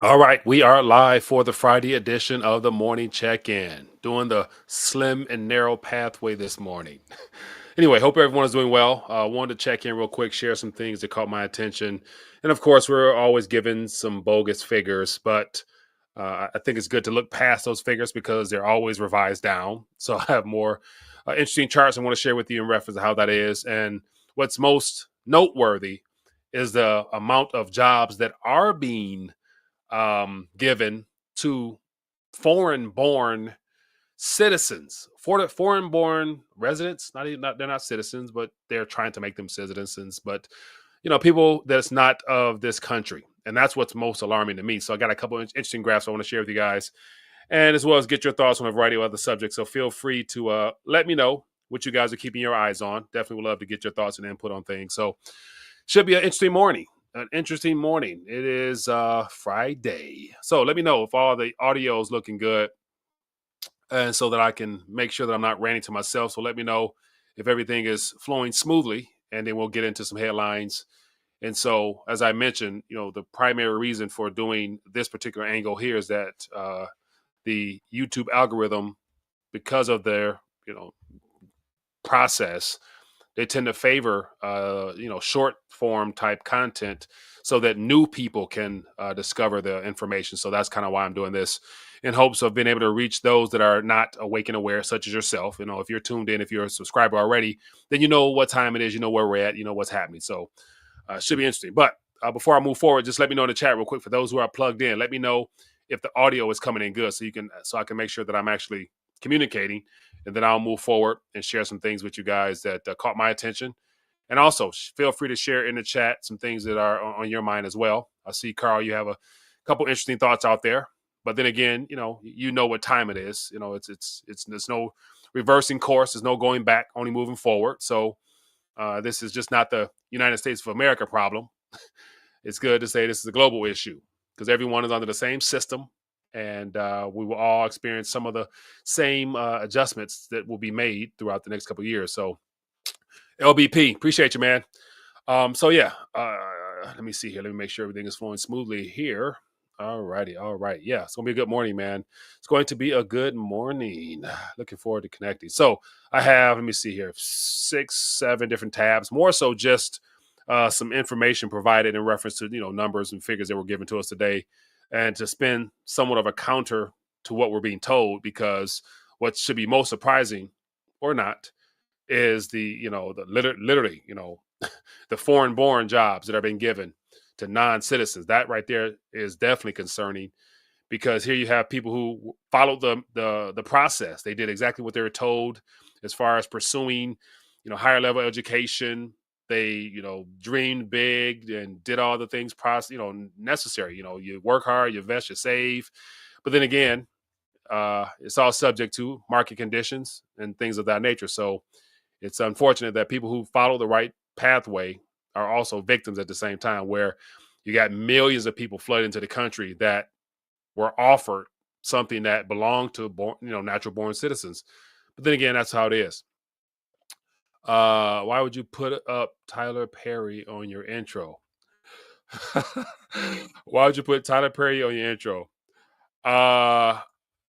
All right, we are live for the Friday edition of the morning check-in, doing the slim and narrow pathway this morning. Anyway, hope everyone is doing well. Wanted to check in real quick, share some things that caught my attention, and of course, we're always given some bogus figures, but I think it's good to look past those figures because they're always revised down. So I have more interesting charts I want to share with you in reference to how that is, and what's most noteworthy is the amount of jobs that are being given to foreign-born citizens, foreign-born residents. Not even, they're not citizens, but they're trying to make them citizens. But people that's not of this country, and that's what's most alarming to me. So I got a couple of interesting graphs I want to share with you guys, and as well as get your thoughts on a variety of other subjects. So feel free to let me know what you guys are keeping your eyes on. Definitely would love to get your thoughts and input on things. So should be an interesting morning. An interesting morning. It is Friday. So let me know if all the audio is looking good, and so that I can make sure that I'm not ranting to myself. So let me know if everything is flowing smoothly, and then we'll get into some headlines. And so, as I mentioned, the primary reason for doing this particular angle here is that the YouTube algorithm, because of their process, they tend to favor short form type content so that new people can discover the information. So that's kind of why I'm doing this, in hopes of being able to reach those that are not awake and aware, such as yourself. If you're tuned in, if you're a subscriber already, then you know what time it is, you know where we're at, you know what's happening. So should be interesting. But before I move forward, just let me know in the chat real quick, for those who are plugged in. Let me know if the audio is coming in good, so I can make sure that I'm actually communicating, and then I'll move forward and share some things with you guys that caught my attention. And also, feel free to share in the chat some things that are on your mind as well. I see, Carl, you have a couple interesting thoughts out there. But then again, you know what time it is. It's there's no reversing course. There's no going back. Only moving forward. So this is just not the United States of America problem. It's good to say this is a global issue, because everyone is under the same system, and we will all experience some of the same adjustments that will be made throughout the next couple of years. So LBP, appreciate you, man. So yeah, let me see here. Let me make sure everything is flowing smoothly here. All righty, all right. Yeah, it's gonna be a good morning, man. It's going to be a good morning. Looking forward to connecting. So I have, let me see here, 6, 7 different tabs. More so just some information provided in reference to numbers and figures that were given to us today, and to spin somewhat of a counter to what we're being told. Because what should be most surprising, or not, is literally the foreign born jobs that are being given to non-citizens. That right there is definitely concerning, because here you have people who followed the process. They did exactly what they were told as far as pursuing higher level education. They dreamed big and did all the things necessary. You work hard, you invest, you save. But then again, it's all subject to market conditions and things of that nature. So it's unfortunate that people who follow the right pathway are also victims at the same time, where you got millions of people flood into the country that were offered something that belonged to natural born citizens. But then again, that's how it is. Why would you put up Tyler Perry on your intro? Why would you put Tyler Perry on your intro? Uh,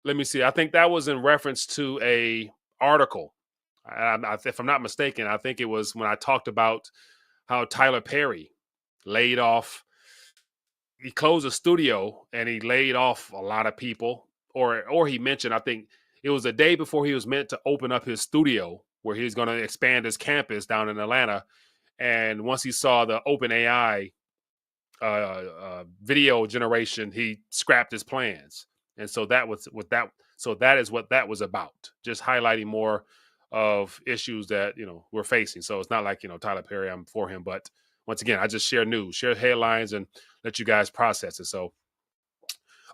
Let me see. I think that was in reference to a article. If I'm not mistaken, I think it was when I talked about how Tyler Perry laid off. He closed a studio and he laid off a lot of people, or he mentioned, I think it was a day before he was meant to open up his studio where he was going to expand his campus down in Atlanta. And once he saw the open AI video generation, he scrapped his plans. And so that was what that. So that is what that was about. Just highlighting more of issues that we're facing. So it's not like Tyler Perry, I'm for him, but once again, I just share news, share headlines, and let you guys process it. So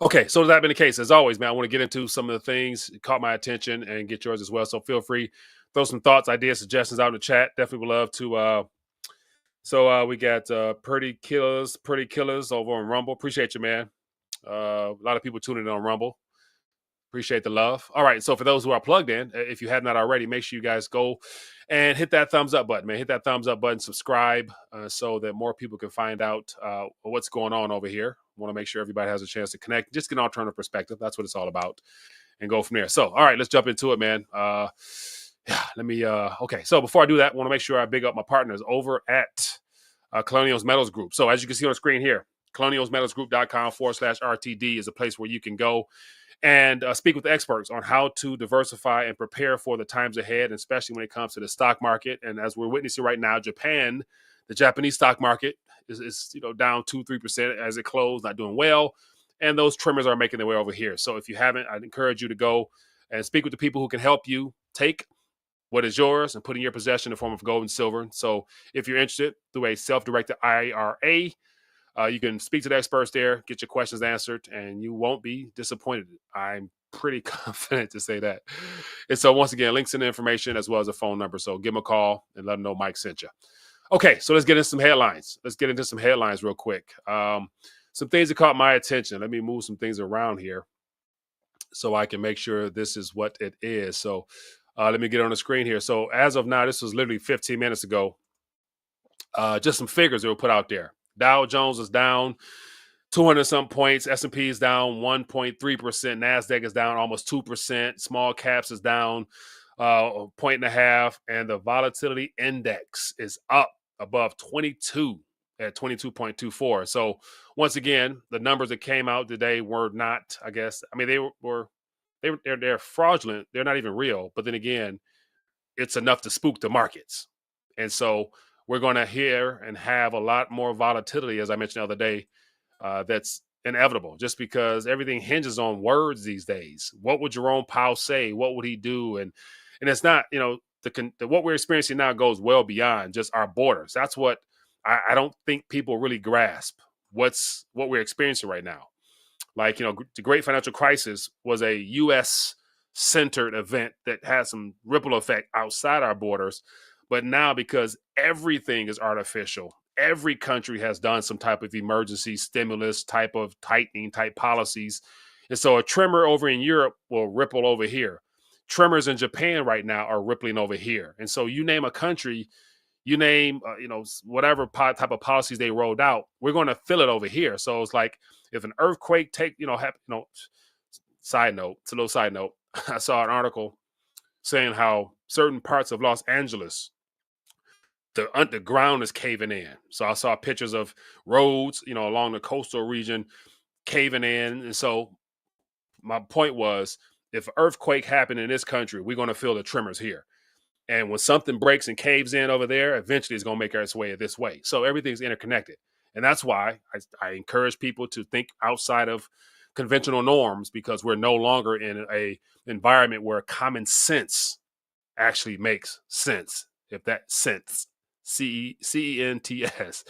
okay, so that being the case, as always, man, I want to get into some of the things that caught my attention and get yours as well. So feel free, throw some thoughts, ideas, suggestions out in the chat. Definitely would love to. We got pretty killers over on Rumble. Appreciate you, man. A lot of people tuning in on Rumble. Appreciate the love. All right, so for those who are plugged in, if you have not already, make sure you guys go and hit that thumbs up button, man. Hit that thumbs up button, subscribe, so that more people can find out what's going on over here. Want to make sure everybody has a chance to connect, just get an alternative perspective. That's what it's all about, and go from there. So, all right, let's jump into it, man. Okay. So before I do that, I want to make sure I big up my partners over at Colonials Metals Group. So as you can see on the screen here, colonialsmetalsgroup.com/RTD is a place where you can go and speak with the experts on how to diversify and prepare for the times ahead, especially when it comes to the stock market. And as we're witnessing right now, Japan, the Japanese stock market is down 2-3% as it closed, not doing well. And those trimmers are making their way over here. So if you haven't, I'd encourage you to go and speak with the people who can help you take what is yours and put in your possession in the form of gold and silver. So if you're interested through a self-directed IRA, you can speak to the experts there, get your questions answered, and you won't be disappointed. I'm pretty confident to say that. And so once again, links in the information as well as a phone number. So give them a call and let them know Mike sent you. Okay, so let's get into some headlines. Real quick. Some things that caught my attention. Let me move some things around here so I can make sure this is what it is. So let me get on the screen here. So as of now, this was literally 15 minutes ago. Just some figures that were put out there. Dow Jones is down 200 some points. S&P is down 1.3%. NASDAQ is down almost 2%. Small caps is down 1.5%. And the volatility index is up above 22 at 22.24. So once again, the numbers that came out today were not, they're fraudulent. They're not even real. But then again, it's enough to spook the markets. And so we're going to hear and have a lot more volatility, as I mentioned the other day. That's inevitable just because everything hinges on words these days. What would 𝗙𝗢𝗟𝗟𝗢𝗪 say? What would he do? And it's not, what we're experiencing now goes well beyond just our borders. That's what I don't think people really grasp what we're experiencing right now. Like, the great financial crisis was a U.S. centered event that had some ripple effect outside our borders. But now, because everything is artificial, every country has done some type of emergency stimulus type of tightening type policies. And so a tremor over in Europe will ripple over here. Tremors in Japan right now are rippling over here. And so you name a country, you name, whatever type of policies they rolled out, we're going to feel it over here. So it's like if an earthquake side note, it's a little side note. I saw an article saying how certain parts of Los Angeles, the ground is caving in. So I saw pictures of roads, along the coastal region caving in. And so my point was, if an earthquake happened in this country, we're going to feel the tremors here. And when something breaks and caves in over there, eventually it's going to make its way this way. So everything's interconnected. And that's why I encourage people to think outside of conventional norms, because we're no longer in a environment where common sense actually makes sense. If that sense, CENTS,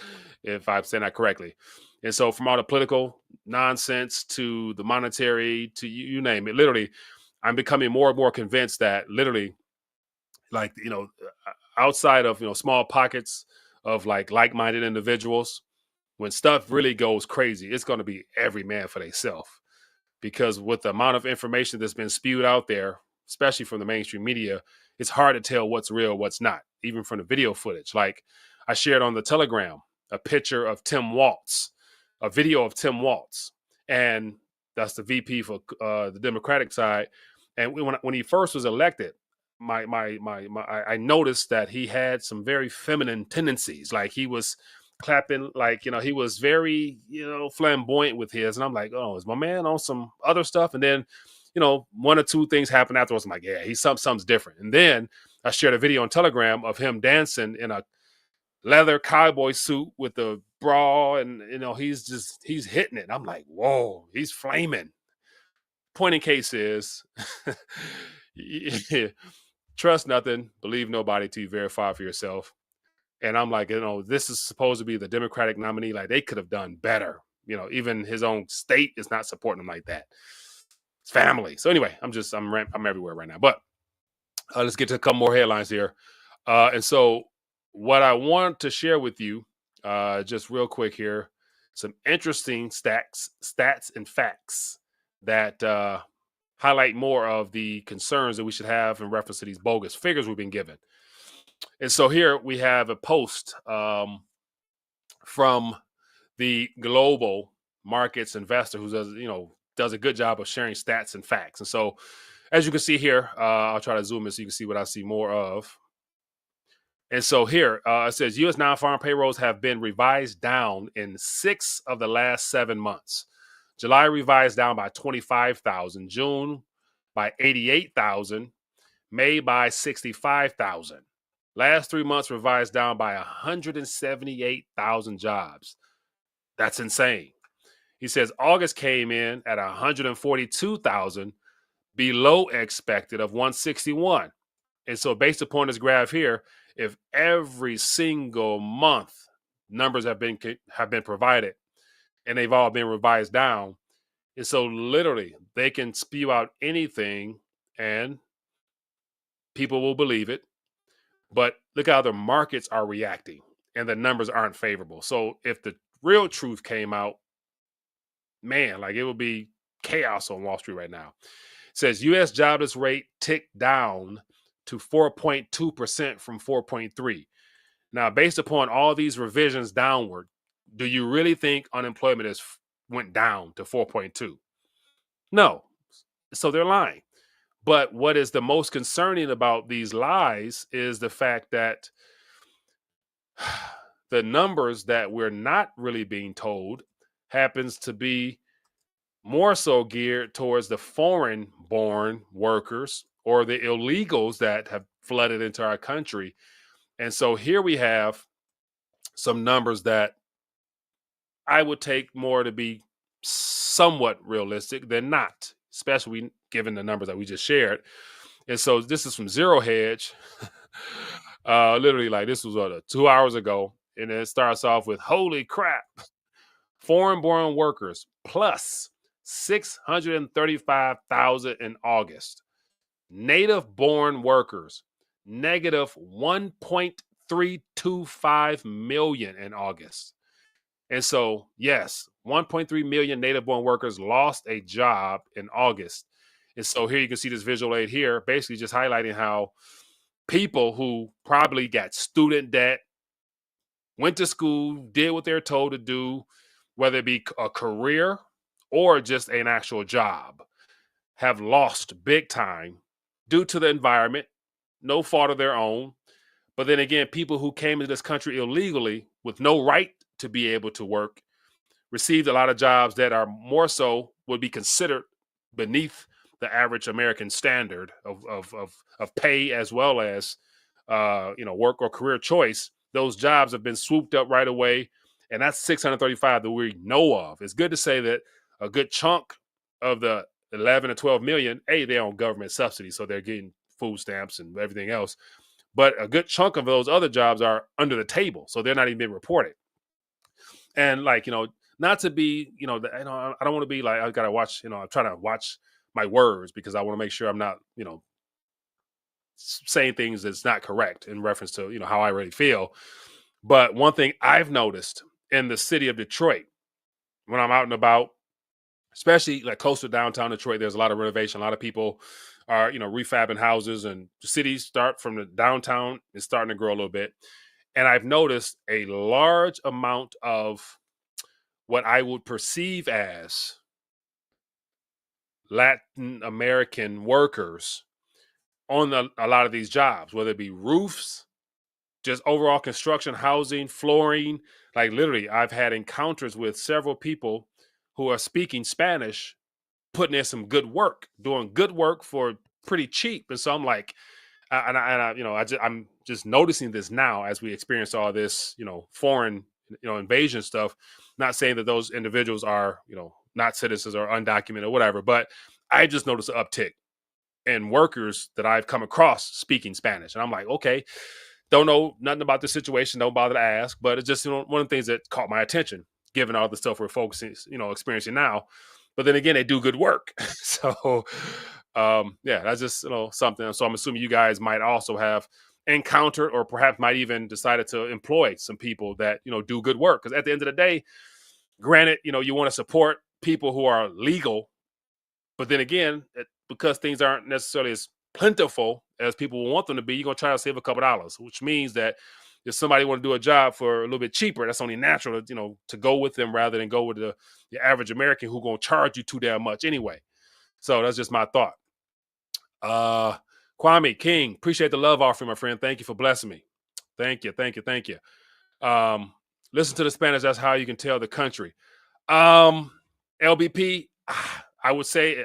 if I'm saying that correctly. And so from all the political nonsense to the monetary to you name it, literally, I'm becoming more and more convinced that literally, like, outside of, small pockets of like-minded individuals, when stuff really goes crazy, it's going to be every man for themselves. Because with the amount of information that's been spewed out there, especially from the mainstream media, it's hard to tell what's real, what's not, even from the video footage. Like I shared on the Telegram, a picture of Tim Walz, a video of Tim Walz. And that's the VP for the Democratic side. And when he first was elected, I noticed that he had some very feminine tendencies. Like he was clapping, he was very, flamboyant with his. And I'm like, oh, is my man on some other stuff? And then, one or two things happened afterwards. I'm like, yeah, something's different. And then I shared a video on Telegram of him dancing in a leather cowboy suit with the bra. And, he's hitting it. I'm like, whoa, he's flaming. Point in case is, trust nothing, believe nobody till you verify for yourself. And I'm like, this is supposed to be the Democratic nominee. Like they could have done better. Even his own state is not supporting him like that. It's family. So anyway, I'm everywhere right now. But let's get to a couple more headlines here. And so what I want to share with you, just real quick here, some interesting stats and facts that highlight more of the concerns that we should have in reference to these bogus figures we've been given. And so here we have a post from the global markets investor who does a good job of sharing stats and facts. And so, as you can see here, I'll try to zoom in so you can see what I see more of. And so here it says U.S. non-farm payrolls have been revised down in 6 of the last 7 months. July revised down by 25,000, June by 88,000, May by 65,000. Last 3 months revised down by 178,000 jobs. That's insane. He says August came in at 142,000, below expected of 161. And so based upon this graph here, if every single month numbers have been provided and they've all been revised down, and so literally they can spew out anything and people will believe it. But look how the markets are reacting and the numbers aren't favorable. So if the real truth came out, man, like it would be chaos on Wall Street right now. It says U.S. jobless rate ticked down to 4.2% from 4.3. Now, based upon all these revisions downward, do you really think unemployment went down to 4.2? No. So they're lying. But what is the most concerning about these lies is the fact that the numbers that we're not really being told happens to be more so geared towards the foreign-born workers or the illegals that have flooded into our country. And so here we have some numbers that I would take more to be somewhat realistic than not, especially given the numbers that we just shared. And so this is from Zero Hedge. Literally, like this was 2 hours ago. And it starts off with, holy crap, foreign-born workers plus 635,000 in August. Native-born workers, negative 1.325 million in August. And so, yes, 1.3 million native-born workers lost a job in August. And so here you can see this visual aid here, basically just highlighting how people who probably got student debt, went to school, did what they're told to do, whether it be a career or just an actual job, have lost big time due to the environment, no fault of their own. But then again, people who came into this country illegally with no right to be able to work received a lot of jobs that are more so would be considered beneath the average American standard of pay as well as work or career choice. Those jobs have been swooped up right away, and that's 635 that we know of. It's good to say that a good chunk of the 11 to 12 million, they're on government subsidy, so they're getting food stamps and everything else. But a good chunk of those other jobs are under the table, so they're not even being reported. And not to be, I don't want to be like, I gotta watch, I'm trying to watch my words because I want to make sure I'm not, saying things that's not correct in reference to, how I really feel. But one thing I've noticed in the city of Detroit, when I'm out and about, especially like close to downtown Detroit, there's a lot of renovation. A lot of people are, refabbing houses, and the cities start from the downtown is starting to grow a little bit. And I've noticed a large amount of what I would perceive as Latin American workers on a lot of these jobs, whether it be roofs, just overall construction, housing, flooring. Like literally, I've had encounters with several people who are speaking Spanish, putting in some good work, doing good work for pretty cheap. And so I'm like, I'm just noticing this now as we experience all this, foreign, invasion stuff. Not saying that those individuals are, not citizens or undocumented or whatever, but I just noticed an uptick in workers that I've come across speaking Spanish. And I'm like, okay, don't know nothing about the situation, don't bother to ask, but it's just, one of the things that caught my attention, given all the stuff we're focusing, experiencing now. But then again, they do good work. So, that's just, something. So I'm assuming you guys might also have encountered or perhaps might even decided to employ some people that, do good work. Because at the end of the day, granted, you want to support people who are legal, but then again, because things aren't necessarily as plentiful as people want them to be, you're going to try to save a couple dollars, which means that if somebody want to do a job for a little bit cheaper, that's only natural to, to go with them rather than go with the average American who gonna charge you too damn much anyway. So that's just my thought. Kwame King, appreciate the love offering, my friend. Thank you for blessing me. Thank you, thank you, thank you. Listen to the Spanish. That's how you can tell the country. LBP, I would say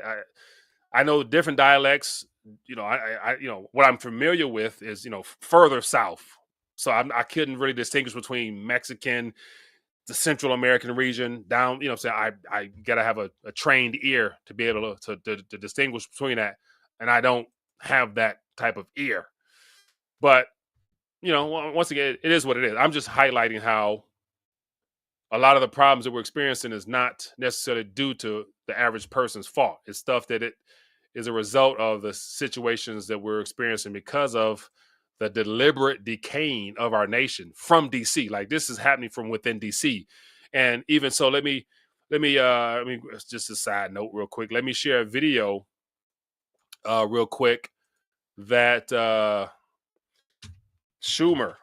I know different dialects. I what I'm familiar with is further south. So I couldn't really distinguish between Mexican, the Central American region down. I gotta have a trained ear to be able to distinguish between that, and I don't have that type of ear. But once again, it is what it is. I'm just highlighting how a lot of the problems that we're experiencing is not necessarily due to the average person's fault. It's stuff that it is a result of the situations that we're experiencing because of the deliberate decaying of our nation from DC. Like, this is happening from within DC. And even so, let me just a side note real quick. Let me share a video real quick that Schumer,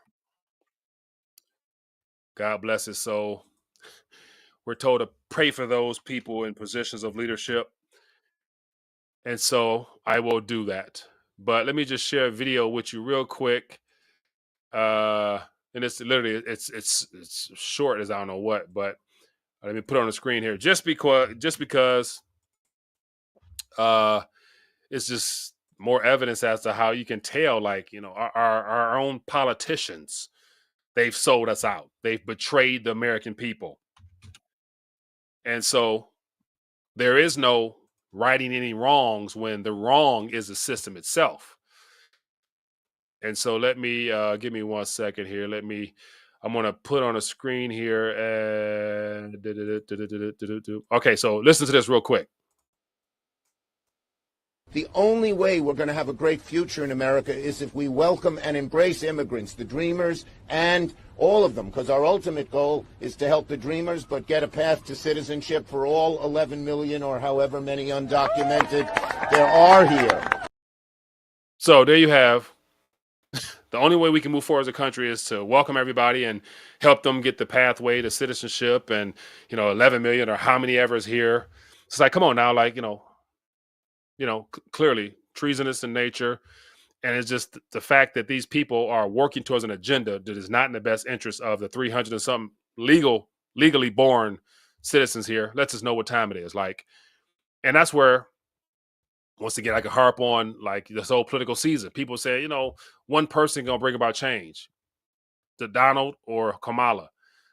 God bless his soul, we're told to pray for those people in positions of leadership. And so I will do that. But let me just share a video with you real quick. And it's literally it's short as I don't know what, but let me put it on the screen here just because it's just more evidence as to how you can tell, like, our own politicians, they've sold us out. They've betrayed the American people. And so there is no righting any wrongs when the wrong is the system itself. And so let me give me 1 second here. I'm going to put on a screen here. Okay, so listen to this real quick. The only way we're going to have a great future in America is if we welcome and embrace immigrants, the dreamers, and all of them, because our ultimate goal is to help the dreamers, but get a path to citizenship for all 11 million or however many undocumented there are here. So there you have. The only way we can move forward as a country is to welcome everybody and help them get the pathway to citizenship and, 11 million or how many ever is here. It's like, come on now, like, clearly treasonous in nature. And it's just the fact that these people are working towards an agenda that is not in the best interest of the 300 and something legally born citizens here. Lets us know what time it is. Like, and that's where, once again, I could harp on like this whole political season. People say, one person gonna bring about change. The Donald or Kamala.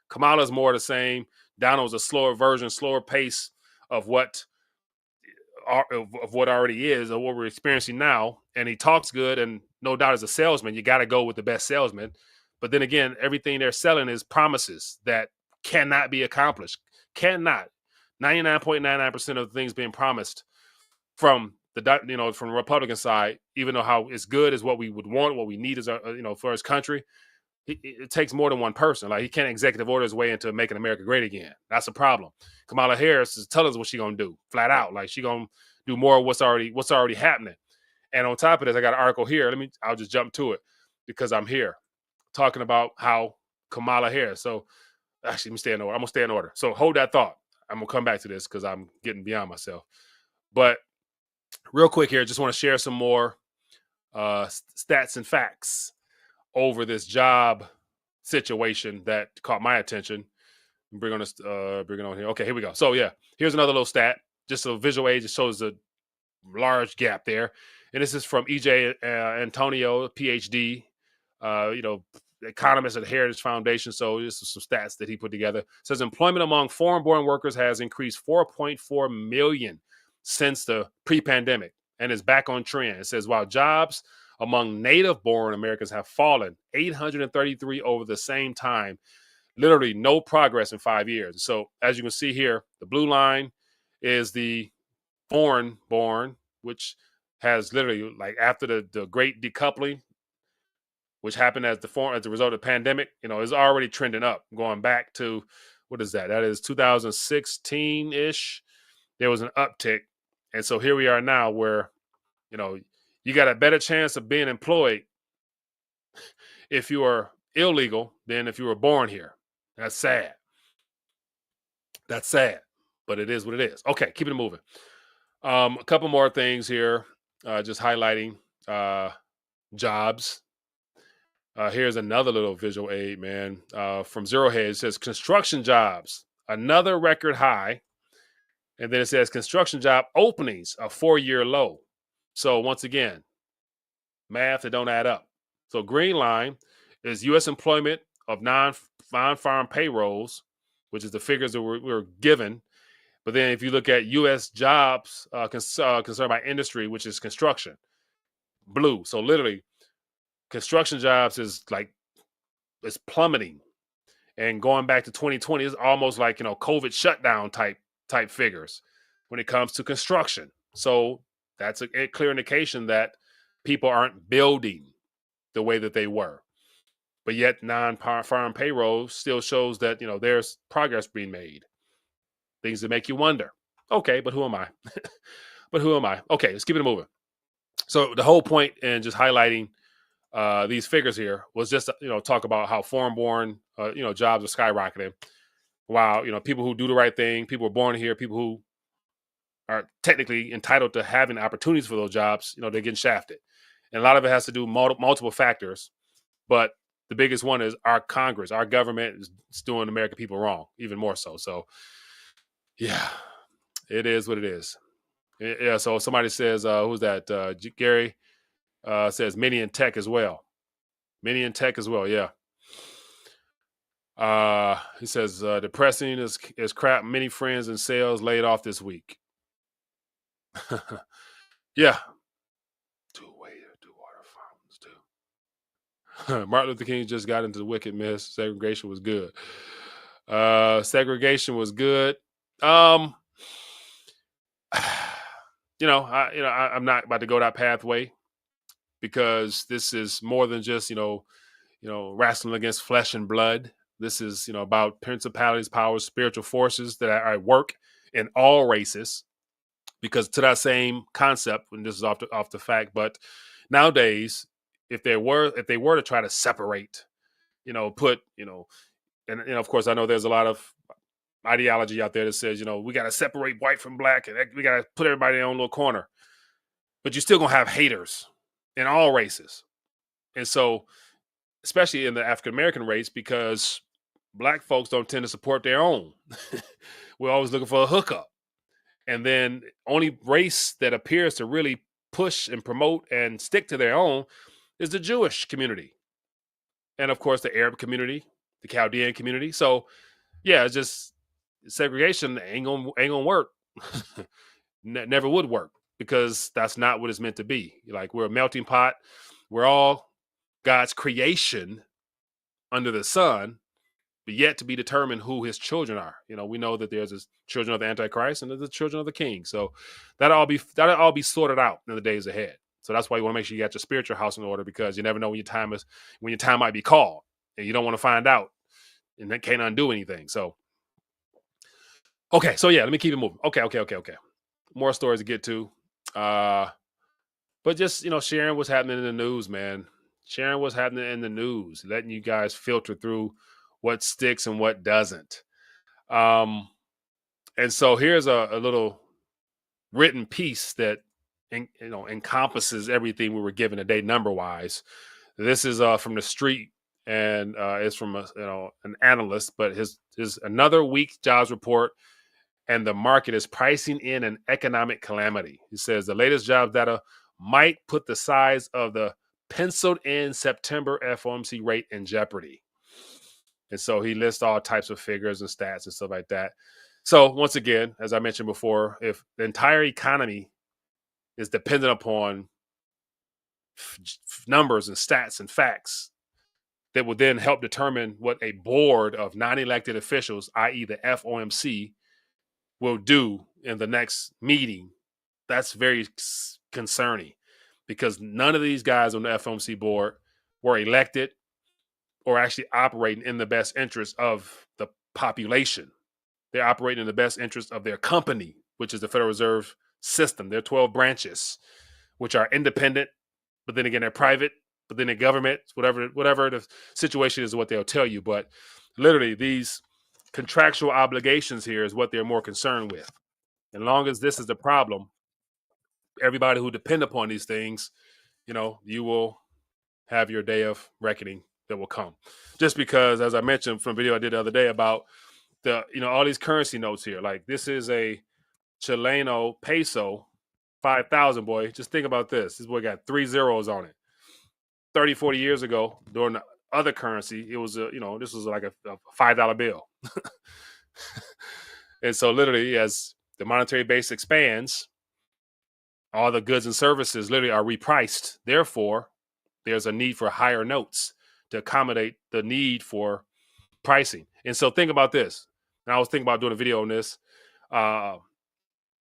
Kamala is more the same. Donald's a slower version, slower pace of what already is, or what we're experiencing now. And he talks good, and no doubt as a salesman, you got to go with the best salesman. But then again, everything they're selling is promises that cannot be accomplished. Cannot. 99.99% of the things being promised from from the Republican side, even though how it's good is what we would want, what we need is for his country. It takes more than one person. Like, he can't executive order his way into making America great again. That's a problem. Kamala Harris is telling us what she's gonna do, flat out. Like, she's gonna do more of what's already happening. And on top of this, I got an article here. I'll just jump to it because I'm here talking about how Kamala Harris. So actually, let me stay in order. I'm gonna stay in order. So hold that thought. I'm gonna come back to this because I'm getting beyond myself. But real quick here, just want to share some more stats and facts over this job situation that caught my attention. Bring it on here. Okay, here we go. So yeah, here's another little stat. Just a visual aid. It shows a large gap there. And this is from 𝗙𝗢𝗟𝗟𝗢𝗪, PhD, economist at the Heritage Foundation. So this is some stats that he put together. It says employment among foreign-born workers has increased 4.4 million since the pre-pandemic and is back on trend. It says while jobs among native-born Americans have fallen 833 over the same time, literally no progress in 5 years. So as you can see here, the blue line is the foreign-born, which has literally, like, after the great decoupling, which happened as a result of the pandemic, is already trending up, going back to, what is that? That is 2016-ish. There was an uptick. And so here we are now where, you got a better chance of being employed if you are illegal than if you were born here. That's sad. That's sad, but it is what it is. Okay, keeping it moving. A couple more things here, just highlighting jobs. Here's another little visual aid, man, from Zero Head. It says construction jobs, another record high. And then it says construction job openings, a 4-year low. So once again, math that don't add up. So green line is U.S. employment of non-farm payrolls, which is the figures that we're given. But then if you look at U.S. jobs concerned by industry, which is construction, blue. So literally, construction jobs is plummeting. And going back to 2020 is almost like, COVID shutdown type figures when it comes to construction. So that's a clear indication that people aren't building the way that they were. But yet non-farm payroll still shows that, there's progress being made. Things that make you wonder. Okay, but who am I? Okay, let's keep it moving. So the whole point in just highlighting these figures here was just, talk about how foreign-born, jobs are skyrocketing. Wow, people who do the right thing, people who are born here, people who are technically entitled to having opportunities for those jobs, they're getting shafted. And a lot of it has to do with multiple factors. But the biggest one is our Congress, our government is doing American people wrong, even more so. So, yeah, it is what it is. Yeah, so somebody says, who's that? Gary says many in tech as well. Many in tech as well, yeah. He says, depressing is crap. Many friends and sales laid off this week. Yeah. Do water fountains too. Martin Luther King just got into the wicked mess. Segregation was good. Segregation was good. I'm not about to go that pathway because this is more than just, wrestling against flesh and blood. This is, about principalities, powers, spiritual forces that are at work in all races. Because to that same concept, and this is off the fact, but nowadays, if they were to try to separate, and of course, I know there's a lot of ideology out there that says, we got to separate white from black, and we got to put everybody in their own little corner. But you're still gonna have haters in all races, and so, especially in the African American race, because black folks don't tend to support their own. We're always looking for a hookup. And then only race that appears to really push and promote and stick to their own is the Jewish community. And of course, the Arab community, the Chaldean community. So yeah, it's just segregation ain't gonna work. Never would work because that's not what it's meant to be. Like, we're a melting pot. We're all God's creation under the sun, but yet to be determined who his children are. We know that there's the children of the Antichrist and there's the children of the King. So that'll all be sorted out in the days ahead. So that's why you want to make sure you got your spiritual house in order, because you never know when your time might be called, and you don't want to find out and that can't undo anything. So, okay. So yeah, let me keep it moving. Okay. More stories to get to. But just, sharing what's happening in the news, man. Sharing what's happening in the news, letting you guys filter through what sticks and what doesn't. And so here's a little written piece that encompasses everything we were given today, number wise. This is from the street, and it's from an analyst, but his another weak jobs report, and the market is pricing in an economic calamity. He says the latest jobs data might put the size of the penciled in September FOMC rate in jeopardy. And so he lists all types of figures and stats and stuff like that. So once again, as I mentioned before, if the entire economy is dependent upon numbers and stats and facts that would then help determine what a board of non-elected officials, i.e. the FOMC, will do in the next meeting, that's very concerning, because none of these guys on the FOMC board were elected or actually operating in the best interest of the population. They're operating in the best interest of their company, which is the Federal Reserve System. There are 12 branches, which are independent, but then again, they're private, but then the government, whatever the situation is, what they'll tell you. But literally, these contractual obligations here is what they're more concerned with. As long as this is the problem, everybody who depend upon these things, you will have your day of reckoning that will come. Just because, as I mentioned from a video I did the other day about all these currency notes here, like this is a 𝗙𝗢𝗟𝗟𝗢𝗪 5,000, boy. Just think about this. This boy got 3 zeros on it. 30, 40 years ago, during the other currency, it was this was like a $5 bill. And so literally, as the monetary base expands, all the goods and services literally are repriced. Therefore, there's a need for higher notes to accommodate the need for pricing. And so think about this. And I was thinking about doing a video on this.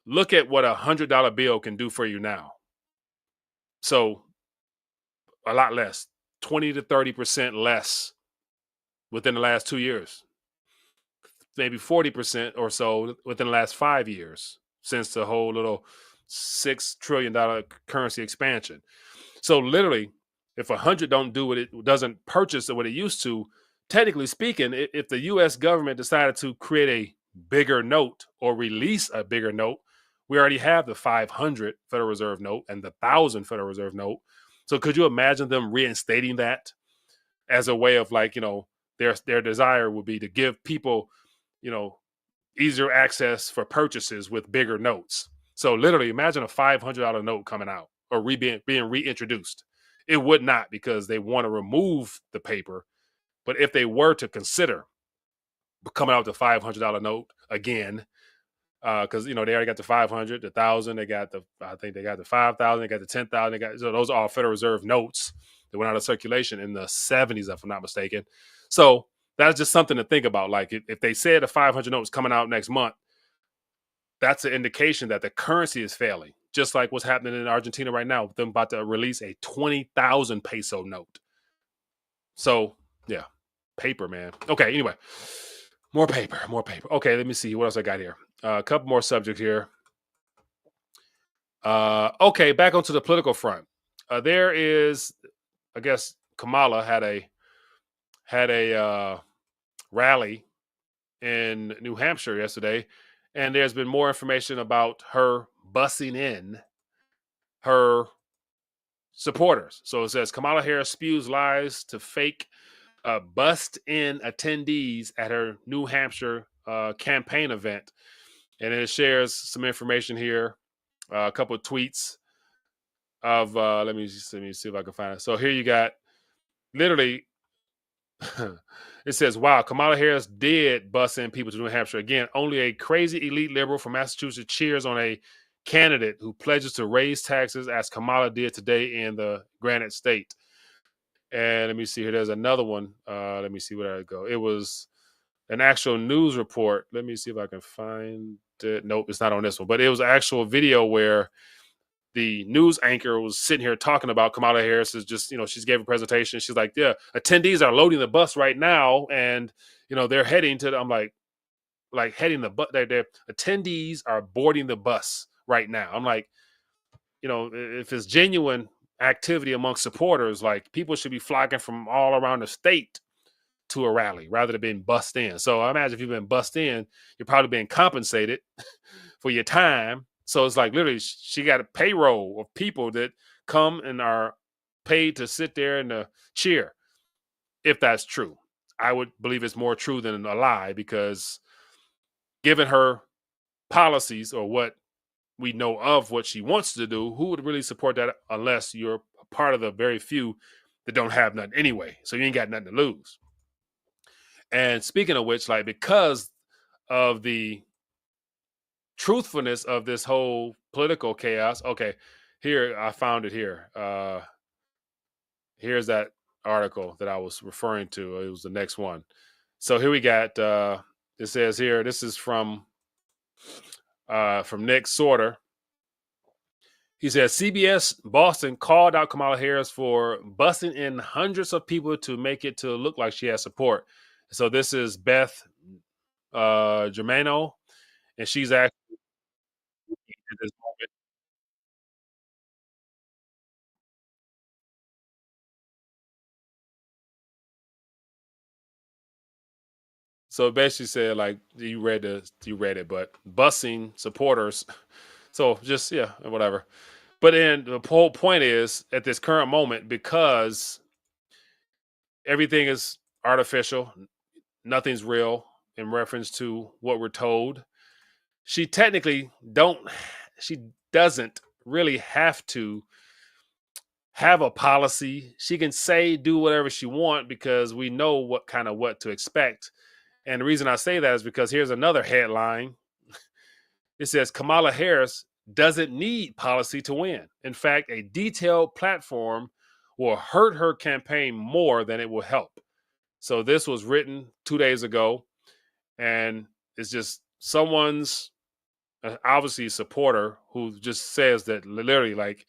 Look at what $100 bill can do for you now. So a lot less, 20 to 30% less within the last 2 years, maybe 40% or so within the last 5 years since the whole little $6 trillion currency expansion. So literally, if 100 don't do what it doesn't purchase what it used to, technically speaking, if the U.S. government decided to create a bigger note or release a bigger note, we already have the 500 Federal Reserve note and the 1,000 Federal Reserve note. So could you imagine them reinstating that as a way of their desire would be to give people, easier access for purchases with bigger notes. So literally imagine a $500 note coming out or being reintroduced. It would not, because they want to remove the paper. But if they were to consider coming out with the $500 note again, because they already got the 500, the 1,000, I think they got the 5,000, they got the 10,000, so those are all Federal Reserve notes that went out of circulation in the 70s, if I'm not mistaken. So that's just something to think about. Like if they said a 500 note is coming out next month, that's an indication that the currency is failing. Just like what's happening in Argentina right now, them about to release a 20,000 peso note. So yeah, paper, man. Okay, anyway, more paper. Okay, let me see what else I got here. A couple more subjects here. Okay, back onto the political front. There is, I guess, Kamala had a rally in New Hampshire yesterday, and there's been more information about her bussing in her supporters. So it says Kamala Harris spews lies to fake bust in attendees at her New Hampshire campaign event. And it shares some information here, a couple of tweets of, let me see if I can find it. So here you got literally, it says, wow, Kamala Harris did bust in people to New Hampshire. Again, only a crazy elite liberal from Massachusetts cheers on a candidate who pledges to raise taxes as Kamala did today in the Granite State. And let me see here. There's another one. Let me see where I go. It was an actual news report. Let me see if I can find it. Nope, it's not on this one. But it was an actual video where the news anchor was sitting here talking about Kamala Harris is just, she's gave a presentation. She's like, yeah, attendees are loading the bus right now. And, they're heading to, I'm like heading the bus. Their attendees are boarding the bus right now. I'm like, if it's genuine activity among supporters, like people should be flocking from all around the state to a rally rather than being bussed in. So I imagine if you've been bussed in, you're probably being compensated for your time. So it's like literally she got a payroll of people that come and are paid to sit there and cheer. If that's true, I would believe it's more true than a lie, because given her policies or what we know of what she wants to do, who would really support that unless you're a part of the very few that don't have nothing anyway? So you ain't got nothing to lose. And speaking of which, like, because of the truthfulness of this whole political chaos. Okay, here, I found it here. Here's that article that I was referring to. It was the next one. So here we got, it says here, this is from Nick Sorter. He says CBS Boston called out Kamala Harris for busing in hundreds of people to make it to look like she has support. So this is Beth Germano, and she's actually at this moment. So it basically said like you read it, but busing supporters. So just yeah, whatever. But then the whole point is at this current moment, because everything is artificial, nothing's real in reference to what we're told. She technically don't she doesn't really have to have a policy. She can say do whatever she want because we know what to expect. And the reason I say that is because here's another headline. It says Kamala Harris doesn't need policy to win. In fact, a detailed platform will hurt her campaign more than it will help. So this was written 2 days ago, and it's just someone's obviously supporter who just says that literally, like,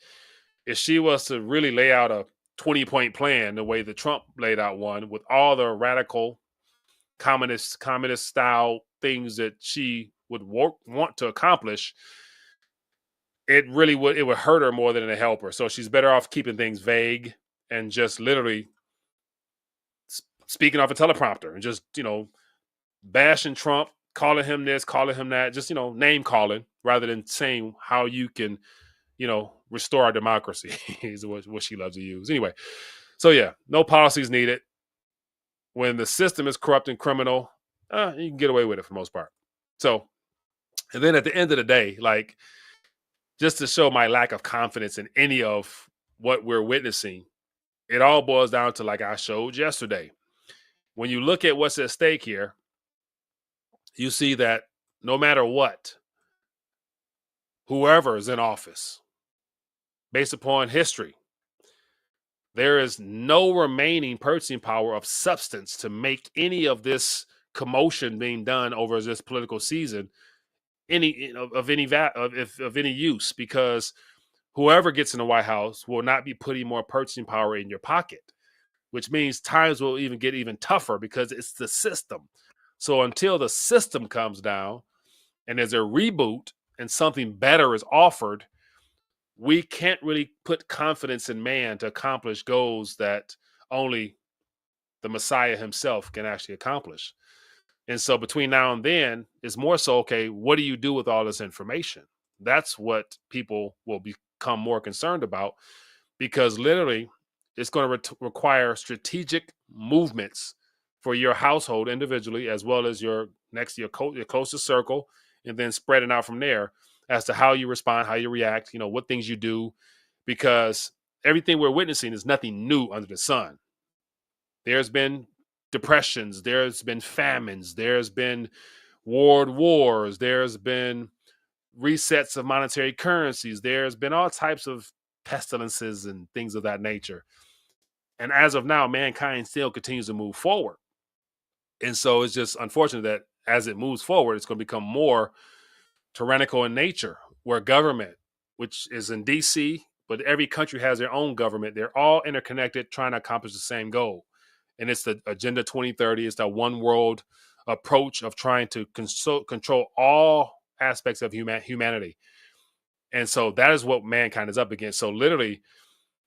if she was to really lay out a 20-point plan the way that Trump laid out one with all the radical communist style things that she would want to accomplish, it would hurt her more than it help her. So she's better off keeping things vague and just literally speaking off a teleprompter and just bashing Trump, calling him this, calling him that, just name calling rather than saying how you can restore our democracy is what she loves to use. Anyway, so yeah, no policies needed. When the system is corrupt and criminal, you can get away with it for the most part. So, and then at the end of the day, like, just to show my lack of confidence in any of what we're witnessing, it all boils down to, like I showed yesterday, when you look at what's at stake here, you see that no matter what, whoever is in office, based upon history, there is no remaining purchasing power of substance to make any of this commotion being done over this political season of any use, because whoever gets in the White House will not be putting more purchasing power in your pocket, which means times will get even tougher because it's the system. So until the system comes down and there's a reboot and something better is offered, we can't really put confidence in man to accomplish goals that only the Messiah himself can actually accomplish. And so between now and then, it's more so, okay, what do you do with all this information? That's what people will become more concerned about, because literally it's going to require strategic movements for your household individually, as well as your closest circle, and then spreading out from there as to how you respond, how you react, what things you do, because everything we're witnessing is nothing new under the sun. There's been depressions, there's been famines, there's been world wars, there's been resets of monetary currencies, there's been all types of pestilences and things of that nature. And as of now, mankind still continues to move forward. And so it's just unfortunate that as it moves forward, it's going to become more tyrannical in nature, where government, which is in DC, but every country has their own government. They're all interconnected, trying to accomplish the same goal. And it's the Agenda 2030. It's that one world approach of trying to control all aspects of humanity. And so that is what mankind is up against. So literally,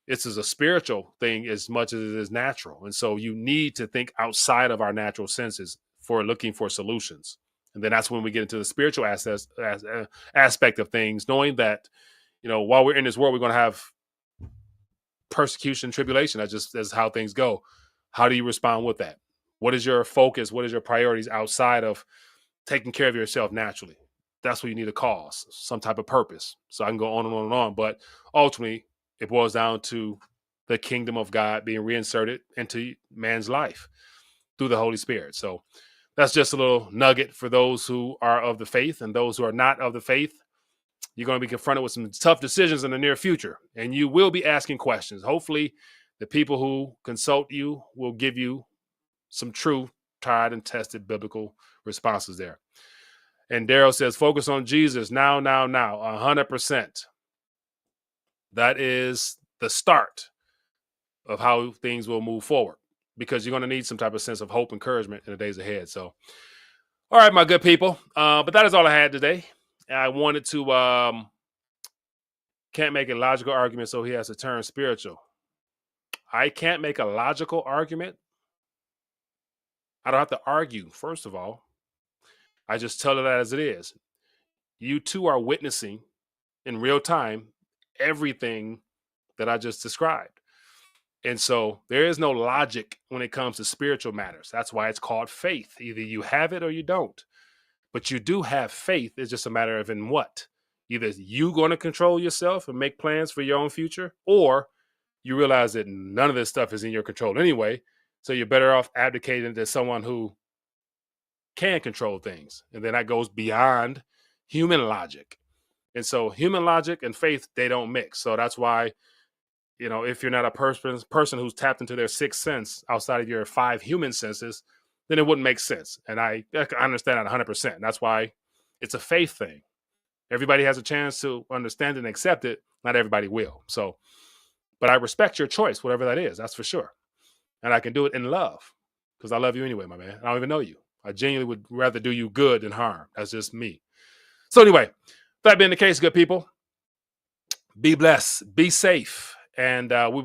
this is a spiritual thing as much as it is natural. And so you need to think outside of our natural senses for looking for solutions. And then that's when we get into the spiritual aspect of things, knowing that, while we're in this world, we're going to have persecution, tribulation. That's how things go. How do you respond with that? What is your focus? What is your priorities outside of taking care of yourself naturally? That's what you need a cause, some type of purpose. So I can go on and on and on. But ultimately, it boils down to the kingdom of God being reinserted into man's life through the Holy Spirit. So that's just a little nugget for those who are of the faith, and those who are not of the faith. You're going to be confronted with some tough decisions in the near future, and you will be asking questions. Hopefully, the people who consult you will give you some true, tried and tested biblical responses there. And Daryl says, focus on Jesus now, 100%. That is the start of how things will move forward, because you're going to need some type of sense of hope, encouragement in the days ahead. So, all right, my good people. But that is all I had today. I wanted to, can't make a logical argument, so he has to turn spiritual. I can't make a logical argument. I don't have to argue. First of all, I just tell it as it is. You too are witnessing in real time everything that I just described. And so there is no logic when it comes to spiritual matters. That's why it's called faith. Either you have it or you don't. But you do have faith. It's just a matter of in what. Either you going to control yourself and make plans for your own future, or you realize that none of this stuff is in your control anyway. So you're better off abdicating to someone who can control things. And then that goes beyond human logic. And so human logic and faith, they don't mix. So that's why, if you're not a person who's tapped into their sixth sense outside of your five human senses, then it wouldn't make sense. And I understand that 100%. That's why it's a faith thing. Everybody has a chance to understand it and accept it. Not everybody will. So, but I respect your choice, whatever that is. That's for sure. And I can do it in love because I love you anyway, my man. I don't even know you. I genuinely would rather do you good than harm. That's just me. So anyway, that being the case, good people, be blessed, be safe. And we